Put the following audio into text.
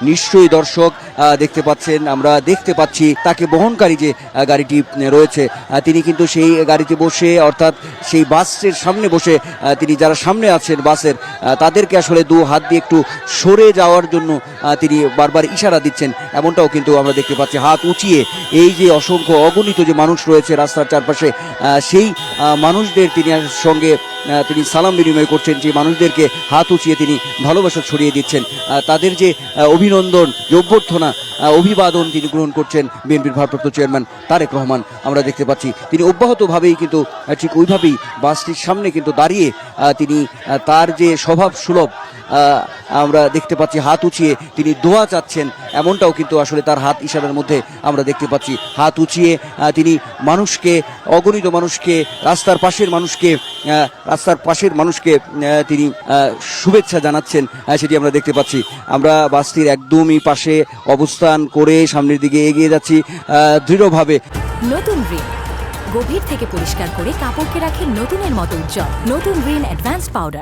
নিশ্চয়ই দর্শক দেখতে পাচ্ছেন, আমরা দেখতে পাচ্ছি তাকে বহনকারী যে গাড়িটি রয়েছে, তিনি কিন্তু সেই গাড়িতে বসে, অর্থাৎ সেই বাসের সামনে বসে তিনি যারা সামনে আছেন বাসের, তাদেরকে আসলে দু হাত দিয়ে একটু সরে যাওয়ার জন্য তিনি বারবার ইশারা দিচ্ছেন, এমনটাও কিন্তু আমরা দেখতে পাচ্ছি। হাত উঁচিয়ে এই যে অসংখ্য অগণিত যে মানুষ রয়েছে রাস্তার চারপাশে, সেই মানুষদের তিনি সঙ্গে তিনি সালাম বিনিময় করছেন, যে মানুষদেরকে হাত উঁচিয়ে তিনি ভালোবাসা ছড়িয়ে দিচ্ছেন, তাদের যে অভিনন্দন, যে অভ্যর্থনা, অভিবাদন তিনি গ্রহণ করছেন বিএনপির ভারপ্রাপ্ত চেয়ারম্যান তারেক রহমান। আমরা দেখতে পাচ্ছি তিনি অব্যাহতভাবেই কিন্তু ঠিক ওইভাবেই বাসটির সামনে কিন্তু দাঁড়িয়ে তিনি তার যে স্বভাব সুলভ, আমরা দেখতে পাচ্ছি হাত উঁচিয়ে তিনি দোয়া চাচ্ছেন, এমনটাও কিন্তু আসলে তার হাত ইশারার মধ্যে আমরা দেখতে পাচ্ছি। হাত উঁচিয়ে তিনি মানুষকে, অগণিত মানুষকে, রাস্তার পাশের মানুষকে তিনি শুভেচ্ছা জানাচ্ছেন, সেটি আমরা দেখতে পাচ্ছি। আমরা বাসটির একদমই পাশে অবস্থান করে সামনের দিকে এগিয়ে যাচ্ছি দৃঢ়ভাবে। নতুন রিন গভীর থেকে পরিষ্কার করে কাপড়কে রাখে নতুনের মতো উজ্জ্বল। নতুন রিন অ্যাডভান্স পাউডার।